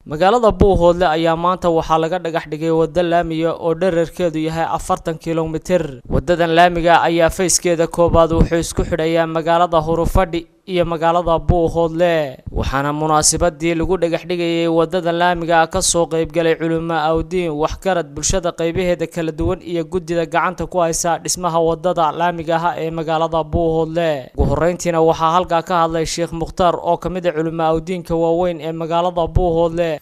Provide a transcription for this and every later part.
magaalada Buuhoodle ayaa maanta waxaa laga dhagax dhigay waddo laamiga oo dhererkeedu yahay 40 kiiloomitir. Wadadan laamiga ayaa fayskeeda koobaad wuxuu isku xidhayaa magaalada Hurufadhi iyo magaalada Buuhoodle. waxaana munaasabadii lagu dhagax dhigayay wadadan laamiga ka soo qayb galay culimo awdiin wax garad bulshada qaybaheeda kala duwan iyo gudida gacanta ku haysa dhismaha wadada laamiga ah ee magaalada Buuhoodle. ugu horeyntiina waxaa halka ka hadlay Sheekh Mukhtaar oo kamid ah culimo awdiinka waaweyn ee magaalada Buuhoodle.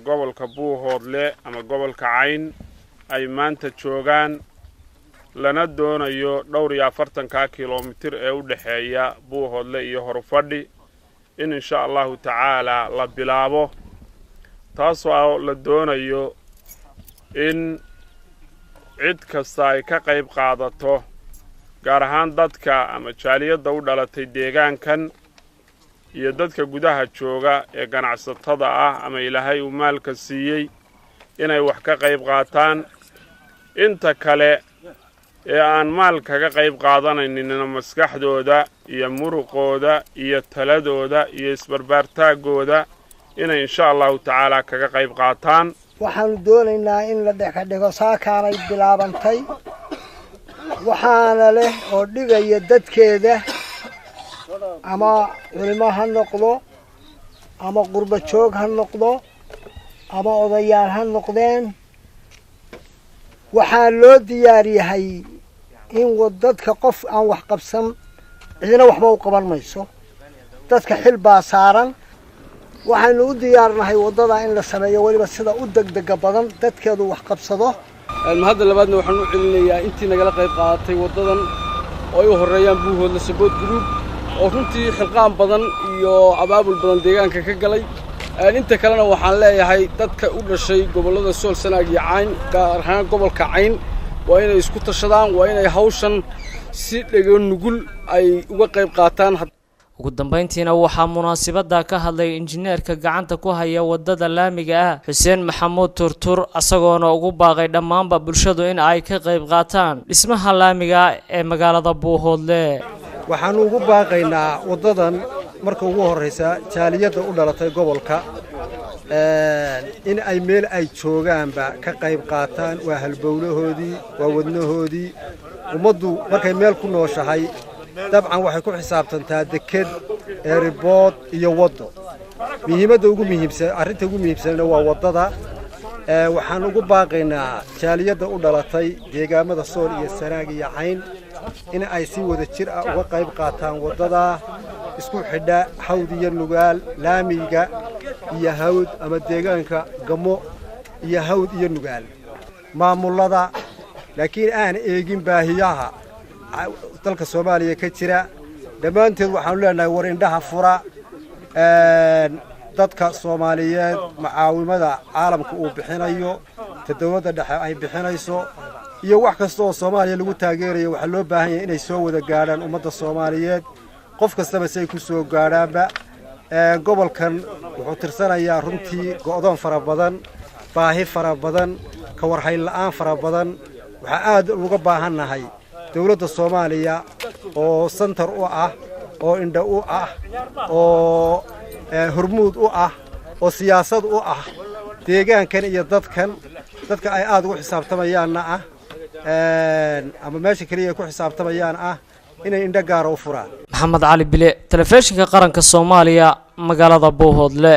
gobolka Buuhoodle ama gobolka Cayn ay maanta joogaan lana doonayo dhowr iyo 40 kiiloomitir ee u dhaxeeya Buuhoodle iyo Hurufadhi in insha Allah taala la bilaabo taasoo la doonayo in cid kasta ay ka qayb qaadato gaar ahaan dadka ama jaaliyada u dhalatay deegaankan iyo dadka gudaha jooga ee ganacsatada ah ama Ilaahay uu maalka siiyay inay wax ka qayb qaataan inta kale ee aan maal kaga qayb qaadanaynin maskaxdooda iyo muruqooda iyo taladooda iyo isbarbaartaagooda inay insha Allah taala kaga qayb qaataan. waxaan doonaynaa in la dhexdhigo saakaanay bilaabantay waxaana leh oo dhigaya dadkeeda ama culimo ha noqdo ama qurba joog ha noqdo ama odayaal ha noqdeen waxaa loo diyaar yahay in dadka qof aan wax qabsan cidina waxba u qaban mayso dadka xil baa saaran waxaanu u diyaarnahay wadada in la sameeyo waliba sida u degdega badan dadkeedu wax qabsado. hadda labaadna waxaan u celinayaa intii nagala qayb qaadatay wadadan oo ay u horeeyaan Buuhoodle Support Group oo runtii xilqaan badan iyo abaabul badan deegaanka ka galay. inta kalena waxaan leeyahay dadka u dhashay gobolada Sool Sanaag iyo Cayn gaar ahaan gobolka Cayn waa inay isku tashadaan waa inay hawshan si dhago nugul ay uga qayb qaataan. ugu dambeyntiina waxaa munaasabada ka hadlay injineerka gacanta ku haya wadada laamiga ah Xuseen Maxamuud Turtur asagoona ugu baaqay dhamaanba bulshadu in ay ka qayb qaataan dhismaha laamiga ee magaalada Buuhoodle. waxaan ugu baaqaynaa wadadan marka ugu horeysa jaaliyada u dhalatay gobolka in ay meel ay joogaanba ka qayb qaataan waa halbowlahoodii waa wadnahoodii ummaddu markay meel ku nooshahay dabcan waxay ku xisaabtantaa deked airport iyo wado muhiimadda ugu muhiimsan arrinta ugu muhiimsan waa wadada waxaan ugu baaqaynaa jaaliyada u dhalatay deegaamada Sool iyo Sanaag iyo Cayn in ay si wada jir ah uga qayb qaataan wadada isku xidha hawd iyo nugaal laamiga iyo hawd ama deegaanka gamo iyo hawd iyo nugaal maamulada laakiin aan eegin baahiyaha dalka Soomaaliya ka jira dhamaanteed waxaan leenahay war indhaha fura dadka Soomaaliyeed macaawimada caalamka uu bixinayo dawladda dhexe ay bixinayso iyo wax kasta oo Soomaaliya lagu taageerayo waxa loo baahan yahay inay soo wada gaaraan ummadda Soomaaliyeed qof kastaba say ku soo gaaraanba gobolkan wuxuu tirsanayaa runtii go'doon fara badan baahi fara badan ka warhayn la'aan fara badan waxa aad uga baahanahay dawladda Soomaaliya oo center u ah oo indha u ah oo hormuud u ah oo siyaasad u ah deegaankan iyo dadka ay aad ugu xisaabtamayaanna ah ama meesha kaliya ku xisaabtamayaan ah inay indha gaar u furaan. Maxamed Cali Bile, telefishinka qaranka Soomaaliya, magaalada Buuhoodle.